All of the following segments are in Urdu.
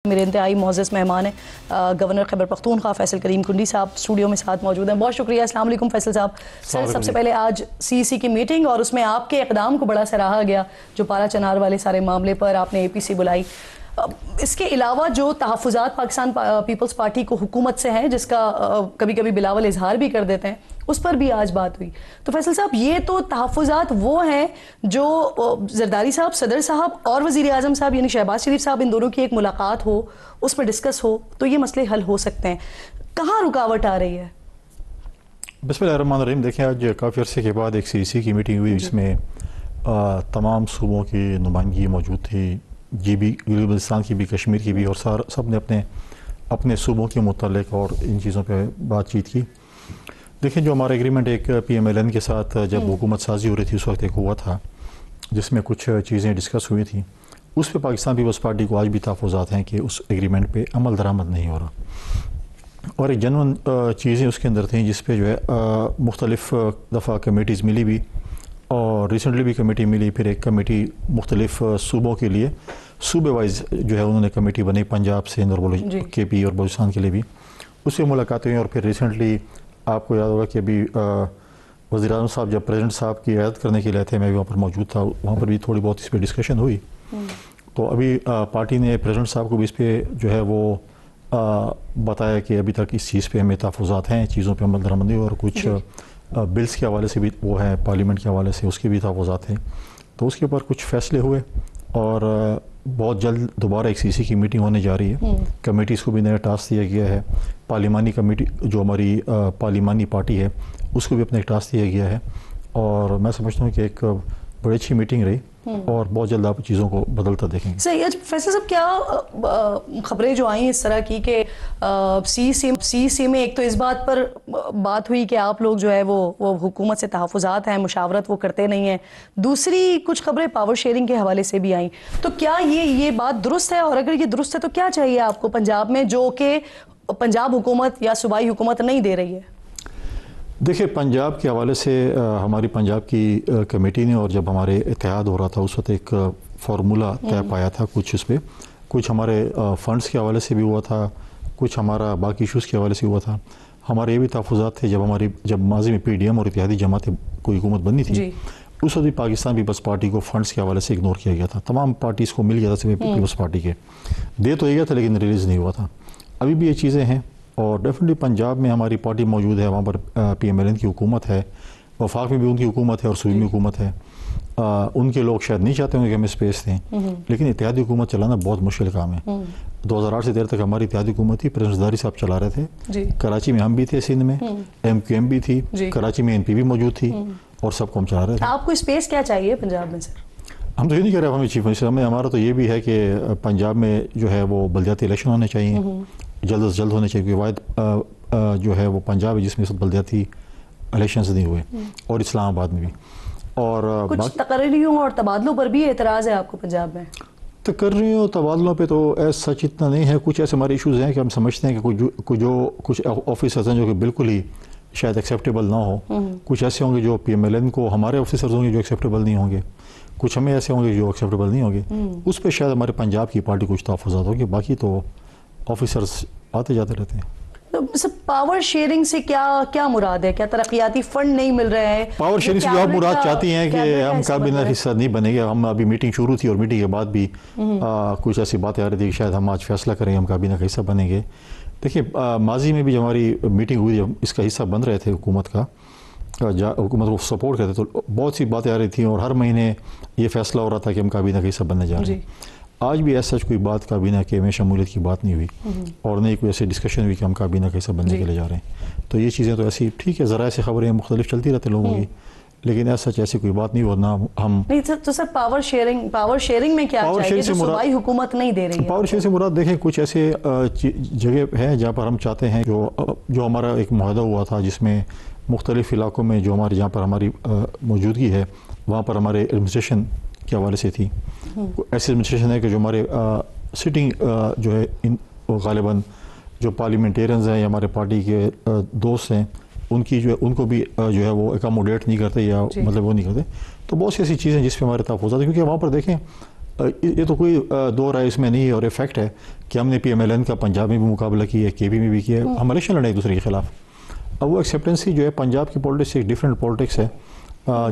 میرے انتہائی معزز مہمان ہیں گورنر خیبر پختونخوا فیصل کریم کنڈی صاحب اسٹوڈیو میں ساتھ موجود ہیں. بہت شکریہ. السلام علیکم فیصل صاحب. سر سب سے پہلے آج CEC کی میٹنگ اور اس میں آپ کے اقدام کو بڑا سراہا گیا, جو پارا چنار والے سارے معاملے پر آپ نے APC بلائی. اس کے علاوہ جو تحفظات پاکستان پیپلز پارٹی کو حکومت سے ہیں, جس کا کبھی کبھی بلاول اظہار بھی کر دیتے ہیں, اس پر بھی آج بات ہوئی. تو فیصل صاحب, یہ تو تحفظات وہ ہیں جو زرداری صاحب, صدر صاحب اور وزیر اعظم صاحب یعنی شہباز شریف صاحب, ان دونوں کی ایک ملاقات ہو, اس میں ڈسکس ہو تو یہ مسئلے حل ہو سکتے ہیں. کہاں رکاوٹ آ رہی ہے؟ بسم اللہ الرحمن الرحیم. دیکھیں, آج کافی عرصے کے بعد ایک CEC کی میٹنگ ہوئی, جس میں تمام صوبوں کی نمائندگی موجود تھی, گلگت بلتستان کی بھی, کشمیر کی بھی, اور سب نے اپنے صوبوں کے متعلق اور ان چیزوں پہ بات چیت کی. دیکھیں, جو ہمارا ایگریمنٹ ایک PMLN کے ساتھ جب حکومت سازی ہو رہی تھی اس وقت ایک ہوا تھا, جس میں کچھ چیزیں ڈسکس ہوئی تھیں. اس پہ پاکستان پیپلز پارٹی کو آج بھی تحفظات ہیں کہ اس ایگریمنٹ پہ عمل درآمد نہیں ہو رہا, اور ایک جنون چیزیں اس کے اندر تھیں جس پہ جو ہے مختلف دفعہ کمیٹیز ملی بھی, اور ریسنٹلی بھی کمیٹی ملی. پھر ایک کمیٹی مختلف صوبوں کے لیے صوبے وائز جو ہے انہوں نے کمیٹی بنائی, پنجاب, سندھ اور KP اور بلوچستان کے لیے بھی. اس سے ملاقاتیں ہوئیں, اور پھر ریسنٹلی آپ کو یاد ہوگا کہ ابھی وزیر اعظم صاحب جب پریزیڈنٹ صاحب کی عیادت کرنے کے لیے تھے, میں بھی وہاں پر موجود تھا, وہاں پر بھی تھوڑی بہت اس پہ ڈسکشن ہوئی. تو ابھی پارٹی نے پریزیڈنٹ صاحب کو بھی اس پہ جو ہے وہ بتایا کہ ابھی تک اس چیز پہ ہمیں تحفظات ہیں, چیزوں پہ عمل درآمدی, اور کچھ بلز کے حوالے سے بھی وہ ہیں, پارلیمنٹ کے حوالے سے اس کے بھی تحفظات ہیں. تو اس کے اوپر کچھ فیصلے ہوئے, اور بہت جلد دوبارہ ایک CEC کی میٹنگ ہونے جا رہی ہے. کمیٹیز کو بھی نیا ٹاسک دیا گیا ہے. پارلیمانی کمیٹی جو ہماری پارلیمانی پارٹی ہے, اس کو بھی اپنا ایک ٹاسک دیا گیا ہے, اور میں سمجھتا ہوں کہ ایک بڑی اچھی میٹنگ رہی, اور بہت جلد آپ چیزوں کو بدلتا دیکھیں گے. صحیح ہے. فیصل صاحب, کیا خبریں جو آئیں اس طرح کی کہ CEC میں ایک تو اس بات پر بات ہوئی کہ آپ لوگ جو ہے وہ حکومت سے تحفظات ہیں, مشاورت وہ کرتے نہیں ہیں. دوسری کچھ خبریں پاور شیئرنگ کے حوالے سے بھی آئیں. تو کیا یہ بات درست ہے, اور اگر یہ درست ہے تو کیا چاہیے آپ کو پنجاب میں, جو کہ پنجاب حکومت یا صوبائی حکومت نہیں دے رہی ہے؟ دیکھیں, پنجاب کے حوالے سے ہماری پنجاب کی کمیٹی نے, اور جب ہمارے اتحاد ہو رہا تھا اس وقت ایک فارمولا طے پایا تھا. کچھ اس پہ کچھ ہمارے فنڈز کے حوالے سے بھی ہوا تھا, کچھ ہمارا باقی ایشوز کے حوالے سے ہوا تھا. ہمارے یہ بھی تحفظات تھے جب ماضی میں PDM اور اتحادی جماعتیں کوئی حکومت بنی تھی, اس وقت بھی پاکستان پیپلز پارٹی کو فنڈز کے حوالے سے اگنور کیا گیا تھا. تمام پارٹیز کو مل گیا تھا, پیپلز پارٹی کے دے تو گیا تھا لیکن ریلیز نہیں ہوا تھا. ابھی بھی یہ چیزیں ہیں, اور ڈیفینیٹلی پنجاب میں ہماری پارٹی موجود ہے, وہاں پر PMLN کی حکومت ہے, وفاق میں بھی ان کی حکومت ہے اور صوبے میں حکومت ہے. ان کے لوگ شاید نہیں چاہتے ہوں کہ ہمیں اسپیس دیں, لیکن اتحادی حکومت چلانا بہت مشکل کام ہے. 2008 سے دیر تک ہماری اتحادی حکومت تھی, پریزیڈنٹ زرداری صاحب چلا رہے تھے. کراچی میں ہم بھی تھے, سندھ میں MQM بھی تھی, کراچی میں NP بھی موجود تھی, اور سب کو ہم چلا رہے تھے. آپ کو اسپیس کیا چاہیے پنجاب میں سر؟ ہم تو یہ نہیں کہہ رہے ہمیں چیف منسٹر, ہمارا تو یہ بھی ہے کہ پنجاب میں جو ہے وہ بلدیاتی الیکشن ہونے چاہیے, جلد از جلد ہونے چاہیے, کیونکہ واحد جو ہے وہ پنجاب ہے جس میں بلدیاتی الیکشنز نہیں ہوئے, اور اسلام آباد میں بھی. اور کچھ تقرریوں اور تبادلوں پر بھی اعتراض ہے آپ کو پنجاب میں؟ تقرریوں تبادلوں پہ تو ایسا سچ اتنا نہیں ہے. کچھ ایسے ہمارے ایشوز ہیں کہ ہم سمجھتے ہیں کہ کچھ آفیسرز ہیں جو کہ بالکل ہی شاید ایکسیپٹیبل نہ ہو. کچھ ایسے ہوں گے جو PMLN کو, ہمارے آفیسرز ہوں گے جو ایکسیپٹیبل نہیں ہوں گے, کچھ ہمیں ایسے ہوں گے جو ایکسیپٹیبل نہیں ہوں گے. اس پہ شاید ہمارے پنجاب کی پارٹی کچھ تحفظات ہوں گے, باقی تو آفیسرز آتے جاتے رہتے ہیں. پاور شیئرنگ سے کیا مراد ہے؟ کیا ترقیاتی فنڈ نہیں مل رہے ہیں؟ پاور شیئرنگ سے آپ مراد چاہتی ہیں کہ ہم کابینہ حصہ نہیں بنیں گے. ہم ابھی میٹنگ شروع تھی, اور میٹنگ کے بعد بھی کچھ ایسی باتیں آ رہی تھی کہ شاید ہم آج فیصلہ کریں ہم کابینہ کا حصہ بنیں گے. دیکھیں, ماضی میں بھی جب ہماری میٹنگ ہوئی, جب اس کا حصہ بن رہے تھے حکومت کو سپورٹ کرتے, تو بہت سی باتیں آ رہی تھیں, اور ہر مہینے یہ فیصلہ ہو رہا تھا کہ ہم کابینہ کا حصہ بننے جا رہے ہیں. آج بھی ایسا کوئی بات کابینہ کے میں شمولیت کی بات نہیں ہوئی, اور نہیں کوئی ایسی ڈسکشن ہوئی کہ ہم کابینہ کا حصہ بننے کے لیے جا رہے ہیں. تو یہ چیزیں تو ایسی ٹھیک ہے, ذرائع سے خبریں مختلف چلتی رہتے لوگوں کی, لیکن ایسی کوئی بات نہیں ورنہ ہم نہیں. تو سر پاور شیئرنگ میں کیا چاہیے جو صوبائی حکومت نہیں دے رہی ہے؟ پاور شیئرنگ سے مراد دیکھیں کچھ ایسے جگہ ہے جہاں پر ہم چاہتے ہیں جو ہمارا ایک معاہدہ ہوا تھا, جس میں مختلف علاقوں میں جو جہاں پر ہماری موجودگی ہے, وہاں پر ہمارے ایڈمنسٹریشن کے حوالے سے تھی. ایسی ایڈمنسٹریشن ہے کہ جو ہمارے سٹنگ جو ہے غالباً جو پارلیمنٹیرینز ہیں یا ہمارے پارٹی کے دوست ہیں, ان کو بھی جو ہے وہ اکاموڈیٹ نہیں کرتے, یا مطلب وہ نہیں کرتے. تو بہت سی ایسی چیزیں جس پہ ہمارے تحفظات ہیں, کیونکہ وہاں پر دیکھیں یہ تو کوئی دو رائے اس میں نہیں ہے، اور یہ فیکٹ ہے کہ ہم نے PMLN کا پنجاب میں بھی مقابلہ کیا ہے، KB میں بھی کیا ہے، ہم الیکشن لڑے ایک دوسرے کے خلاف. اب وہ ایکسیپٹنسی جو ہے پنجاب کی پالیٹکس ایک ڈفرینٹ پالیٹکس ہے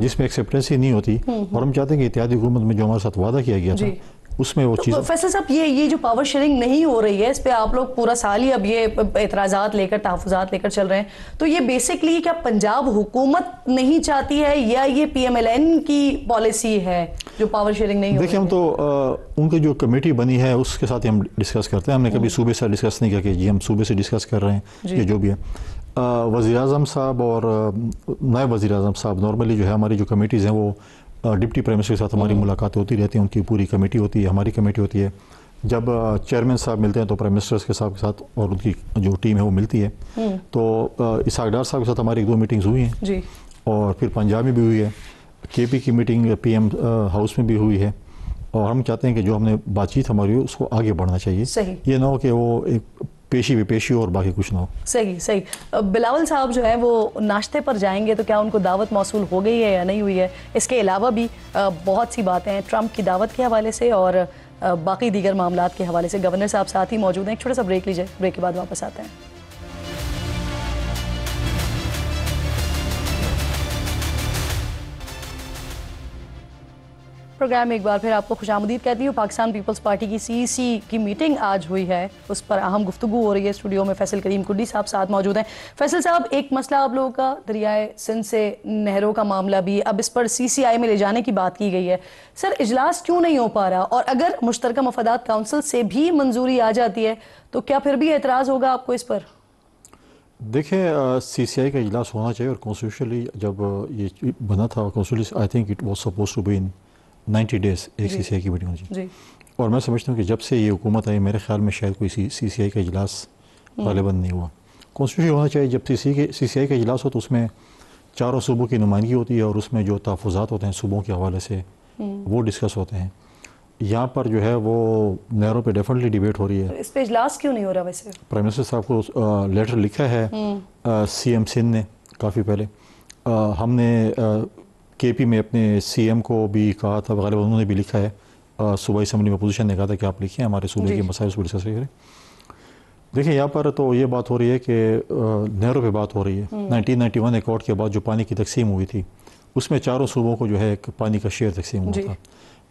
جس میں ایکسیپٹنسی نہیں ہوتی، اور ہم چاہتے ہیں کہ اتحادی حکومت میں جو ہمارے ساتھ وعدہ کیا گیا تھا اس میں وہ چیز. فیصل صاحب یہ جو پاور شیئرنگ نہیں ہو رہی ہے، اس پہ آپ لوگ پورا سال ہی اب یہ اعتراضات لے کر تحفظات لے کر چل رہے ہیں، تو یہ بیسکلی کیا پنجاب حکومت نہیں چاہتی ہے یا یہ PMLN کی پالیسی ہے جو پاور شیئرنگ نہیں ہو رہی ہے؟ دیکھیں ہم تو ان کی جو کمیٹی بنی ہے اس کے ساتھ ہی ہم ڈسکس کرتے ہیں. ہم نے کبھی صوبے سے ڈسکس نہیں کیا کہ جی ہم صوبے سے ڈسکس کر رہے ہیں یا جو بھی ہے. وزیر اعظم صاحب اور نائب وزیر اعظم صاحب نارملی جو ہے ہماری جو کمیٹیز ہیں وہ ڈپٹی پرائم منسٹر کے ساتھ ہماری ملاقاتیں ہوتی رہتی ہیں، ان کی پوری کمیٹی ہوتی ہے، ہماری کمیٹی ہوتی ہے. جب چیئرمین صاحب ملتے ہیں تو پرائم منسٹر کے ساتھ اور ان کی جو ٹیم ہے وہ ملتی ہے. تو اسحاق ڈار صاحب کے ساتھ ہماری 2 میٹنگز ہوئی ہیں، اور پھر پنجاب میں بھی ہوئی ہے، KB کی میٹنگ PM ہاؤس میں بھی ہوئی ہے. اور ہم چاہتے ہیں کہ جو ہم نے بات چیت ہماری ہو اس کو آگے بڑھنا چاہیے. یہ نہ ہو کہ وہ ایک پیشی بے پیشی اور باقی کچھ نہ ہو. صحیح. بلاول صاحب جو ہیں وہ ناشتے پر جائیں گے، تو کیا ان کو دعوت موصول ہو گئی ہے یا نہیں ہوئی ہے؟ اس کے علاوہ بھی بہت سی باتیں ہیں ٹرمپ کی دعوت کے حوالے سے اور باقی دیگر معاملات کے حوالے سے. گورنر صاحب ساتھ ہی موجود ہیں، ایک چھوٹا سا بریک لیجئے، بریک کے بعد واپس آتے ہیں. پروگرام میں ایک بار پھر آپ کو خوش آمدید کہتی ہوں. پاکستان پیپلز پارٹی کی CEC کی میٹنگ آج ہوئی ہے، اس پر اہم گفتگو ہو رہی ہے. اسٹوڈیو میں فیصل کریم کنڈی صاحب ساتھ موجود ہیں. فیصل صاحب، ایک مسئلہ آپ لوگوں کا دریائے سندھ سے نہروں کا معاملہ بھی، اب اس پر CCI میں لے جانے کی بات کی گئی ہے. سر، اجلاس کیوں نہیں ہو پا رہا؟ اور اگر مشترکہ مفادات کونسل سے بھی منظوری آ جاتی ہے تو کیا پھر بھی اعتراض ہوگا آپ کو اس پر؟ دیکھیں CCI کا اجلاس ہونا چاہیے، اور کانسٹیٹیوشنلی جب یہ بنا تھا constitutionally I think it was suppose to be in 90 days ایک CCI کی میٹنگ ہونی چاہیے. اور میں سمجھتا ہوں کہ جب سے یہ حکومت آئی میرے خیال میں شاید کوئی CCI کا اجلاس غالباً نہیں ہوا. کانسٹیٹیوشن ہونا چاہیے، جب CCI کا اجلاس ہو تو اس میں چاروں صوبوں کی نمائندگی ہوتی ہے، اور اس میں جو تحفظات ہوتے ہیں صوبوں کے حوالے سے وہ ڈسکس ہوتے ہیں. یہاں پر جو ہے وہ نہروں پہ ڈیفینیٹلی ڈیبیٹ ہو رہی ہے. اس پہ اجلاس کیوں نہیں ہو رہا ویسے؟ پرائم منسٹر صاحب کو لیٹر لکھا ہے CM سندھ نے کافی پہلے. ہم نے KP میں اپنے CM کو بھی کہا تھا، غالباً انہوں نے بھی لکھا ہے، صوبائی اسمبلی میں اپوزیشن نے کہا تھا کہ آپ لکھیں ہمارے صوبے کے مسائل کو ڈسکس کریں. دیکھیں یہاں پر تو یہ بات ہو رہی ہے کہ نہروں پہ بات ہو رہی ہے. 1991 ایکارڈ کے بعد جو پانی کی تقسیم ہوئی تھی اس میں چاروں صوبوں کو جو ہے ایک پانی کا شیئر تقسیم ہوا تھا.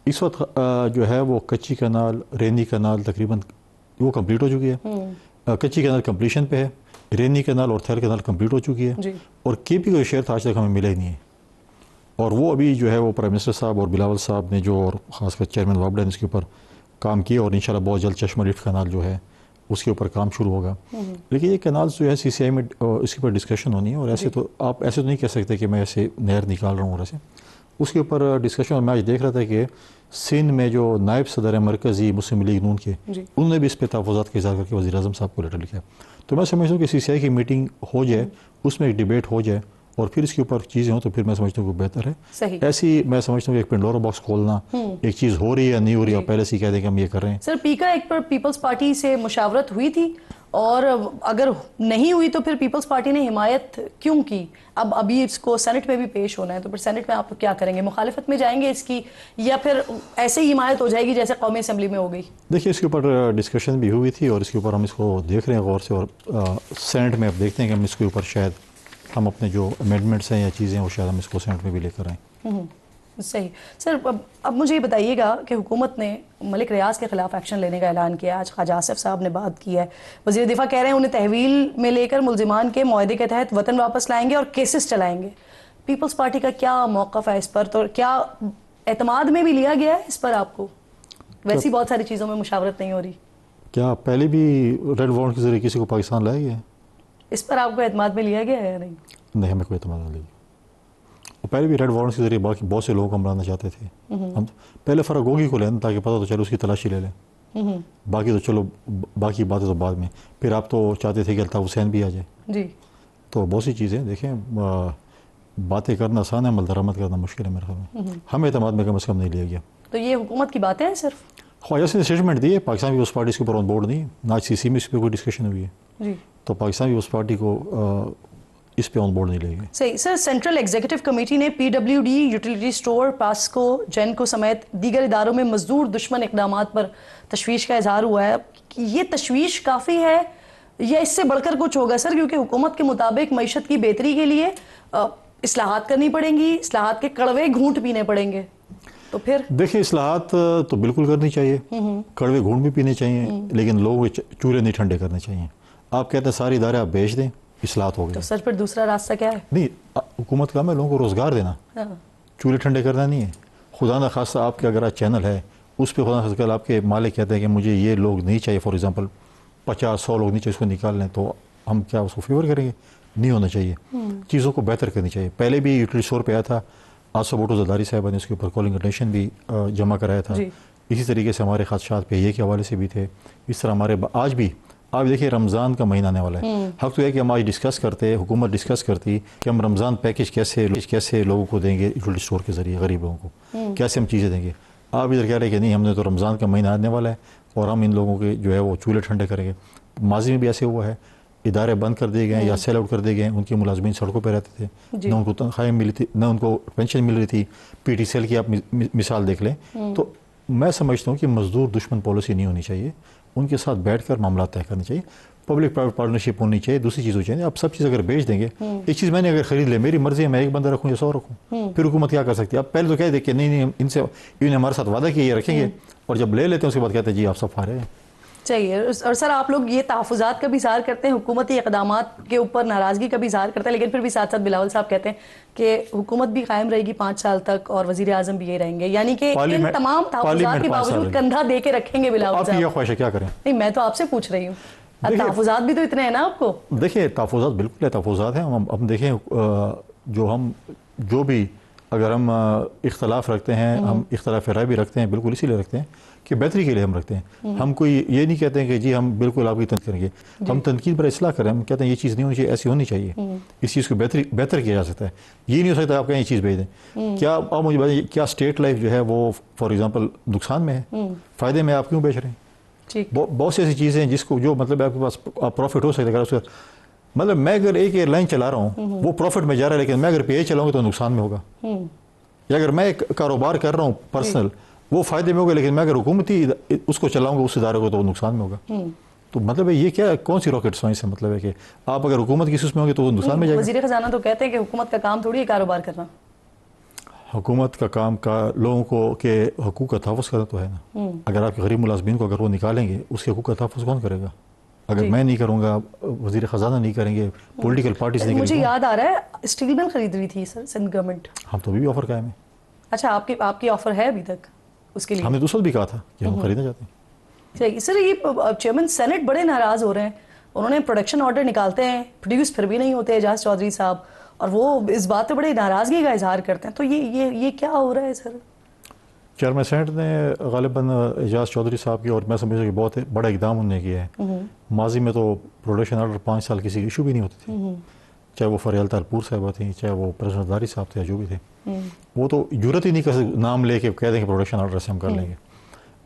اس وقت جو ہے وہ کچی کنال، رینی کنال تقریباً وہ کمپلیٹ ہو چکی ہے. کچی کنال کمپلیشن پہ ہے، رینی کنال اور تھیر کنال کمپلیٹ ہو چکی ہے، اور KP کا شیئر تھا آج تک ہمیں ملا ہی نہیں ہے. اور وہ ابھی جو ہے وہ پرائم منسٹر صاحب اور بلاول صاحب نے جو، اور خاص کر چیئرمین وابڈا نے اس کے اوپر کام کیا، اور انشاءاللہ بہت جلد چشمہ لفٹ کنال جو ہے اس کے اوپر کام شروع ہوگا. لیکن یہ کنالز جو ہے CCI میں اس کے اوپر ڈسکشن ہونی ہے، اور ایسے تو آپ ایسے تو نہیں کہہ سکتے کہ میں ایسے نہر نکال رہا ہوں. اور ایسے اس کے اوپر ڈسکشن، اور میں آج دیکھ رہا تھا کہ سندھ میں جو نائب صدر مرکزی مسلم لیگ نون کے، انہوں نے بھی اس پہ تحفظات کا اظہار کر کے وزیر اعظم صاحب کو لیٹر لکھا. تو میں سمجھتا ہوں کہ CCI کی میٹنگ ہو جائے، اس میں ایک ڈیبیٹ ہو جائے، اور پھر اس کے اوپر چیزیں ہوں تو پھر میں سمجھتا ہوں کہ بہتر ہے. ایسی میں سمجھتا ہوں کہ ایک پنڈورا باکس کھولنا، ایک چیز ہو رہی ہے یا نہیں ہو رہی ہے پہلے سے کہہ دیں کہ ہم یہ کر رہے ہیں. سر، پیکا ایک پر پیپلز پارٹی سے مشاورت ہوئی تھی، اور اگر نہیں ہوئی تو پھر پیپلز پارٹی نے حمایت کیوں کی؟ ابھی اس کو سینٹ میں بھی پیش ہونا ہے، تو پھر سینٹ میں آپ کیا کریں گے؟ مخالفت میں جائیں گے اس کی، یا پھر ایسے ہی حمایت ہو جائے گی جیسے قومی اسمبلی میں ہو گئی؟ دیکھیے اس کے اوپر ڈسکشن بھی ہوئی تھی، اور اس کے اوپر ہم اس کو دیکھ رہے ہیں غور سے، اور سینٹ میں اب دیکھتے ہیں کہ ہم اس کے اوپر شاید ہم اپنے جو امینڈمنٹس ہیں یا چیزیں ہیں وہ شاید ہم اس کو سینٹ میں بھی لے کر آئیں. صحیح. سر، اب مجھے یہ بتائیے گا کہ حکومت نے ملک ریاض کے خلاف ایکشن لینے کا اعلان کیا. آج خواجہ آصف صاحب نے بات کی ہے، وزیر دفاع کہہ رہے ہیں انہیں تحویل میں لے کر ملزمان کے معاہدے کے تحت وطن واپس لائیں گے اور کیسز چلائیں گے. پیپلز پارٹی کا کیا موقف ہے اس پر؟ تو کیا اعتماد میں بھی لیا گیا ہے اس پر آپ کو؟ ویسی بہت ساری چیزوں میں مشاورت نہیں ہو رہی. کیا پہلے بھی ریڈ وارنٹ کے ذریعے کسی کو پاکستان لایا گیا ہے؟ اس پر آپ کو اعتماد میں لیا گیا ہے یا نہیں؟ نہیں، ہمیں کوئی اعتماد نہیں لیا. پہلے بھی ریڈ وارنٹس کے ذریعے باقی بہت سے لوگوں کو ہم لانا چاہتے تھے. ہم پہلے فراغوگی کو لیں تاکہ پتہ تو چلو اس کی تلاشی لے لیں، باقی تو چلو باقی باتیں تو بعد میں. پھر آپ تو چاہتے تھے کہ الطاف حسین بھی آ جائے. تو بہت سی چیزیں دیکھیں، باتیں کرنا آسان ہے، عمل درآمد کرنا مشکل ہے میرے خیال میں. ہمیں اعتماد میں کم از کم نہیں لیا گیا. تو یہ حکومت کی باتیں ہیں صرف؟ خواجہ سے اسٹیٹمنٹ دی ہے، پاکستان پیپلز پارٹی اس کے اوپر آن بورڈ نہیں ہے، نہ CC میں اس پہ کوئی ڈسکشن ہوئی ہے. تو پاکستان پیپلز پارٹی کو اس پہ آن بورڈ نہیں لے گئے. صحیح سر. سینٹرل ایگزیکٹو کمیٹی نے PWD, یوٹیلیٹی اسٹور, پاسکو, جینکو سمیت دیگر اداروں میں مزدور دشمن اقدامات پر تشویش کا اظہار ہوا ہے. یہ تشویش کافی ہے یا اس سے بڑھ کر کچھ ہوگا سر؟ کیونکہ حکومت کے مطابق معیشت کی بہتری کے لیے اصلاحات کرنی پڑیں گی, اصلاحات کے کڑوے گھونٹ پینے پڑیں گے, تو پھر دیکھیں اصلاحات تو بالکل کرنی چاہیے, کڑوے گھونٹ بھی پینے چاہیے, لیکن لوگوں کے چولہے نہیں ٹھنڈے کرنے چاہیے. آپ کہتے ہیں سارے ادارے آپ بیچ دیں, اصلاحات ہو گئی. تو سر پھر دوسرا راستہ کیا ہے؟ نہیں, حکومت کا میں لوگوں کو روزگار دینا, چولہے ٹھنڈے کرنا نہیں ہے. خدا نہ خواستہ آپ کے اگر چینل ہے اس پہ خدا نہ خواستہ آپ کے مالک کہتے ہیں کہ مجھے یہ لوگ نہیں چاہیے, فار ایگزامپل 50-100 لوگ نہیں چاہیے, اس کو نکال لیں, تو ہم کیا اس کو فیور کریں گے؟ نہیں ہونا چاہیے. چیزوں کو بہتر کرنی چاہیے. پہلے بھی یوٹیلیٹی اسٹور پہ آیا تھا, آصف بھٹو زرداری صاحبہ نے اس کے اوپر کالنگ اٹینشن بھی جمع کرایا تھا. اسی طریقے سے ہمارے خدشات پہ یہ کے حوالے سے بھی تھے. اس طرح ہمارے آج بھی آپ دیکھیے رمضان کا مہینہ آنے والا ہے. حق تو ہے کہ ہم آج ڈسکس کرتے, حکومت ڈسکس کرتی کہ ہم رمضان پیکج کیسے لوگوں کو دیں گے, یوٹیلیٹی اسٹور کے ذریعے غریب لوگوں کو کیسے ہم چیزیں دیں گے. آپ ادھر کہہ رہے ہیں کہ نہیں, ہم نے تو رمضان کا مہینہ آنے والا ہے اور ہم ان لوگوں کے جو ہے وہ چولہے ٹھنڈے کریں گے. ماضی میں بھی ایسے ہوا ہے, ادارے بند کر دیے گئے یا سیل آؤٹ کر دیے گئے, ان کے ملازمین سڑکوں پہ رہتے تھے, نہ ان کو تنخواہیں ملی تھی, نہ ان کو پینشن مل رہی تھی. PTCL کی آپ مثال دیکھ لیں. تو میں سمجھتا ہوں کہ مزدور دشمن پالیسی نہیں ہونی چاہیے, ان کے ساتھ بیٹھ کر معاملات طے کرنے چاہیے, پبلک پرائیویٹ پارٹنرشپ ہونی چاہیے. دوسری چیز ہو چاہیے, آپ سب چیز اگر بیچ دیں گے, ایک چیز میں نے اگر خرید لے, میری مرضی ہے, میں ایک بندہ رکھوں یا 100 رکھوں, پھر حکومت کیا کر سکتی ہے؟ آپ پہلے تو کہہ دیں کہ نہیں ان سے انہوں نے ہمارے ساتھ وعدہ کیا یہ رکھیں گے, اور جب لے لیتے ہیں اس کے بعد کہتے ہیں جی آپ سب فارغ ہیں. چاہیے. اور سر آپ لوگ یہ تحفظات کا بھی اظہار کرتے ہیں, حکومتی اقدامات کے اوپر ناراضگی کا بھی اظہار کرتے ہیں, لیکن پھر بھی ساتھ ساتھ بلاول صاحب کہتے ہیں کہ حکومت بھی قائم رہے گی 5 سال تک اور وزیر اعظم بھی یہ رہیں گے, یعنی کہ ان تمام تحفظات کے باوجود کندھا دے کے رکھیں گے بلاول صاحب. آپ کی یہ خواہش ہے کیا کریں؟ نہیں, میں تو آپ سے پوچھ رہی ہوں, تحفظات بھی تو اتنے ہیں نا آپ کو. دیکھیں تحفظات بالکل ہے, تحفظات ہیں. ہم دیکھیں جو بھی اگر ہم اختلاف رکھتے ہیں, ہم اختلاف رائے بھی رکھتے ہیں, بالکل اسی لیے رکھتے ہیں کہ بہتری کے لیے ہم رکھتے ہیں. ہم کوئی یہ نہیں کہتے ہیں کہ جی ہم بالکل آپ کی تنقید کریں گے, ہم تنقید پر اصلاح کریں. ہم کہتے ہیں یہ چیز نہیں ہونی چاہیے, ایسی ہونی چاہیے, اس چیز کو بہتر کیا جا سکتا ہے. یہ نہیں ہو سکتا آپ کہیں یہ چیز بھیج دیں. کیا آپ مجھے بتائیں, کیا اسٹیٹ لائف جو ہے وہ فار ایگزامپل نقصان میں ہے, فائدے میں آپ کیوں بیچ رہے ہیں؟ بہت سی ایسی چیزیں ہیں جس کو جو مطلب آپ کے پاس پروفٹ ہو سکتا ہے. اس کا مطلب میں اگر ایک ایئر لائن چلا رہا ہوں وہ پروفٹ میں جا رہا ہے, لیکن میں اگر پہ چلاؤں گا تو نقصان میں ہوگا. یا اگر میں ایک کاروبار کر رہا ہوں پرسنل, وہ فائدے میں ہوگا, لیکن میں اگر حکومتی اس کو چلاؤں گا اس ادارے کو تو وہ نقصان میں ہوگا. تو مطلب یہ کیا کون سی راکٹ سائنس ہے؟ مطلب ہے کہ آپ اگر حکومت کی سوچ میں ہوں گے تو وہ نقصان میں جائے گا. وزیر خزانہ تو کہتے ہیں کہ حکومت کا کام تھوڑی ہے کاروبار کرنا. حکومت کا کام کا لوگوں کو کے حقوق کا تحفظ کرنا تو ہے نا. اگر آپ کے غریب ملازمین کو اگر وہ نکالیں گے, اس کے حقوق کا تحفظ کون کرے گا؟ اگر میں نہیں کروں گا, وزیر خزانہ نہیں کریں گے, پولیٹیکل پارٹیز نہیں کریں گے. مجھے یاد آ رہا ہے اسٹیل مل خرید رہی تھی سر سندھ گورنمنٹ. ہم تو بھی آفر قائم ہے. اچھا, آپ کی آفر ہے ابھی تک اس کے لیے؟ ہم نے دوسرا بھی کہا تھا کہ ہم خریدنا چاہتے ہیں. صحیح سر. یہ چیئرمین سینٹ بڑے ناراض ہو رہے ہیں, انہوں نے پروڈکشن آرڈر نکالتے ہیں, پروڈیوس پھر بھی نہیں ہوتے اعجاز چودھری صاحب, اور وہ اس بات پہ بڑی ناراضگی کا اظہار کرتے ہیں. تو یہ کیا ہو رہا ہے سر؟ چیئرمین سینٹ نے غالباً اعجاز چودھری صاحب کی, اور میں سمجھتا ہوں کہ بہت بڑا اقدام انہوں نے کیا ہے. ماضی میں تو پروڈکشن آرڈر 5 سال کسی ایشو بھی نہیں ہوتے تھے, چاہے وہ فریال تالپور صاحبہ تھیں, چاہے وہ پریزیڈنٹ زرداری صاحب تھے, جو بھی تھے. وہ تو ضرورت ہی نہیں کر نام لے کے کہہ دیں کہ پروڈکشن آرڈر سے ہم کر لیں گے.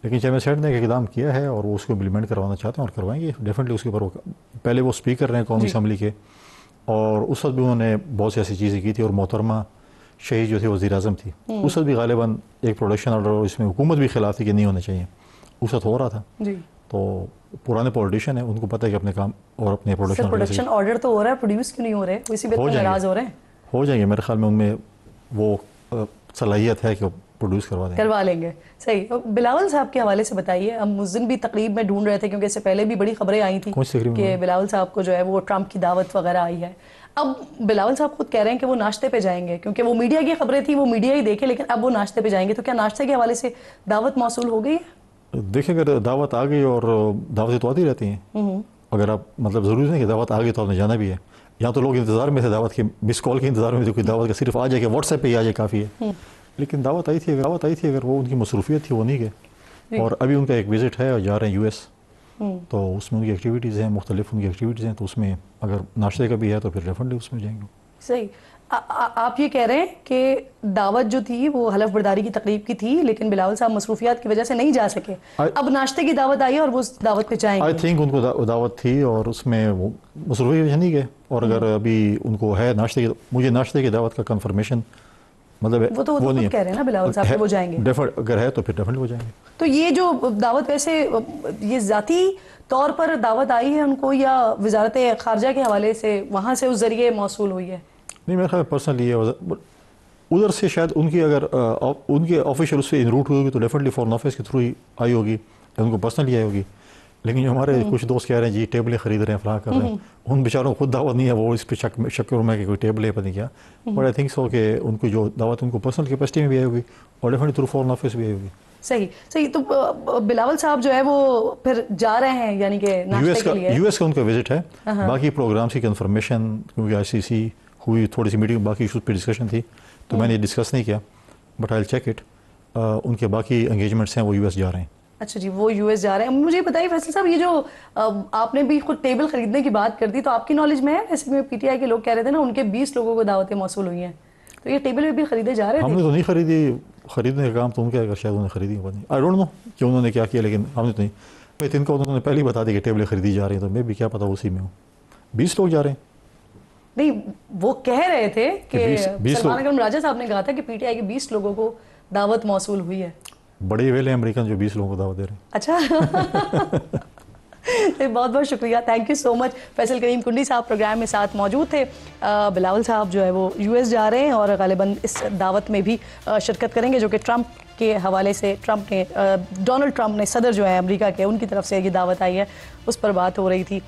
لیکن چیئرمین سینٹ نے ایک اقدام کیا ہے اور وہ اس کو امپلیمنٹ کروانا چاہتے ہیں, اور کروائیں گے ڈیفینیٹلی. اس کے اوپر پہلے وہ اسپیکر رہے قومی اسمبلی کے, اور اس وقت بھی انہوں نے بہت سی ایسی چیزیں کی تھی. اور محترمہ شہید جو تھے وزیر اعظم تھی, اس وقت بھی غالباً ایک پروڈکشن آرڈر, اور اس میں حکومت بھی خلاف تھی کہ نہیں ہونا چاہیے, اس وقت ہو رہا تھا. تو پرانے پولیٹیشین ہیں, ان کو پتہ ہے کہ اپنے کام اور اپنے پروڈکشن آرڈر تو ہو رہا ہے, پروڈیوس کیوں نہیں ہو رہے؟ اسی بات پر ناراض ہو رہے ہیں. ہو جائیں گے میرے خیال میں, ان میں وہ صلاحیت ہے کہ پروڈیوس کروا لیں گے. صحیح. بلاول صاحب کے حوالے سے بتائیے, ہم اس دن بھی تقریب میں ڈھونڈ رہے تھے کیونکہ اس سے پہلے بھی بڑی خبریں آئی تھیں کہ بلاول صاحب کو جو ہے وہ ٹرمپ کی دعوت وغیرہ آئی ہے. اب بلاول صاحب خود کہہ رہے ہیں کہ وہ ناشتے پہ جائیں گے, کیونکہ وہ میڈیا کی خبریں تھیں, وہ میڈیا ہی دیکھے, لیکن اب وہ ناشتے پہ جائیں گے. تو کیا ناشتے کے حوالے سے دعوت موصول ہو گئی ہے؟ دیکھیں اگر دعوت آ گئی, اور دعوتیں تو آتی رہتی ہیں, اگر آپ مطلب ضروری نہیں کہ دعوت آ گئی تو آپ نے جانا بھی ہے. یہاں تو لوگ انتظار میں تھے دعوت کے, مس کال کے انتظار میں تھے, کوئی دعوت کا صرف آ جائے کہ واٹس ایپ پہ ہی آ جائے کافی ہے. لیکن دعوت آئی تھی, اگر وہ ان کی مصروفیت تھی وہ نہیں گئے. اور ابھی ان کا ایک وزٹ ہے اور جا رہے ہیں US, تو اس میں ان کی ایکٹیویٹیز ہیں, مختلف ان کی ایکٹیویٹیز ہیں, تو اس میں اگر ناشتے کا بھی ہے تو پھر ڈیفینیٹلی اس میں جائیں گے. صحیح. آپ یہ کہہ رہے ہیں کہ دعوت جو تھی وہ حلف برداری کی تقریب کی تھی لیکن بلاول صاحب مصروفیات کی وجہ سے نہیں جا سکے, اب ناشتے کی دعوت آئی ہے اور وہ اس دعوت پہ جائیں گے. آئی تھنک ان کو دعوت تھی اور اس میں وہ مصروفیت وجہ نہیں گئے, اور اگر ابھی ان کو ہے ناشتے کی, مجھے ناشتے کی دعوت کا کنفرمیشن مطلب وہ تو نہیں کہہ رہے ہیں نا بلاول صاحب کہ وہ جائیں گے, اگر ہے تو پھر ڈیفینیٹلی وہ جائیں گے. تو یہ جو دعوت ویسے یہ ذاتی طور پر دعوت آئی ہے ان کو یا وزارت خارجہ کے حوالے سے وہاں سے اس ذریعے موصول ہوئی ہے؟ نہیں میرے خیال پرسنلی یہ ادھر سے شاید ان کی اگر ان کے آفیشیل اس سے ان روٹ ہوئی ہوگی تو ڈیفینیٹلی فارن آفس کے تھرو ہی آئی ہوگی, ان کو پرسنلی آئی ہوگی. لیکن جو ہمارے کچھ دوست کہہ رہے ہیں جی ٹیبلیں خرید رہے ہیں فلاں کر رہے ہیں, ان بیچاروں کو خود دعوت نہیں ہے, وہ اس پہ شک میں کہ کوئی ٹیبل ہے پتہ نہیں کیا, بٹ آئی تھنک سو کہ ان کو جو دعوت ان کو پرسنل کیپیسٹی میں بھی آئی ہوگی اور ڈیفینیٹلی تھرو فارن آفس بھی آئی ہوگی. صحیح. تو بلاول صاحب جو ہے وہ پھر جا رہے ہیں یعنی کہ ناشتے کے لیے؟ یو ایس کا ان کا وزٹ ہے, باقی پروگرامس کی کنفرمیشن کیونکہ آئی سی سی ہوئی تھوڑی سی میٹنگ باقی ایشوز پہ ڈسکشن تھی تو میں نے ڈسکس نہیں کیا, بٹ آئی چیک اٹ. ان کے باقی انگیجمنٹس ہیں وہ یو ایس جا رہے ہیں. اچھا جی, وہ یو ایس جا رہے ہیں. مجھے بتائیے فیصل صاحب, یہ جو آپ نے بھی خود ٹیبل خریدنے کی بات کر دی تو آپ کی نالج میں ہے, ویسے میں پی ٹی آئی کے لوگ کہہ رہے تھے نا ان کے 20 لوگوں کو دعوتیں موصول ہوئی ہیں, تو یہ ٹیبل بھی خریدے جا رہے تھے؟ ہم نے تو نہیں خریدی, خریدنے کا کام تو ان کا اگر شاید انہوں نے خریدی نہیں, آئی ڈونٹ نو کہ انہوں نے کیا کیا, لیکن ہم نے تو نہیں. میں ان کو انہوں نے پہلے ہی بتا دی کہ ٹیبلیں خریدی جا رہی ہیں, تو میں بھی کیا پتا اسی میں ہوں. 20 لوگ جا رہے ہیں. نہیں وہ کہہ رہے تھے کہ سلمان اکرم راجہ صاحب نے کہا تھا کہ پی ٹی آئی کے 20 لوگوں کو دعوت موصول ہوئی ہے. بڑے ویلے امریکن جو 20 لوگوں کو دعوت دے رہے ہیں. اچھا بہت بہت شکریہ, تھینک یو سو مچ. فیصل کریم کنڈی صاحب پروگرام میں ساتھ موجود تھے. بلاول صاحب جو ہے وہ یو ایس جا رہے ہیں اور غالباً اس دعوت میں بھی شرکت کریں گے جو کہ ٹرمپ کے حوالے سے ڈونلڈ ٹرمپ نے صدر جو ہے امریکہ کے, ان کی طرف سے یہ دعوت آئی ہے, اس پر بات ہو رہی تھی.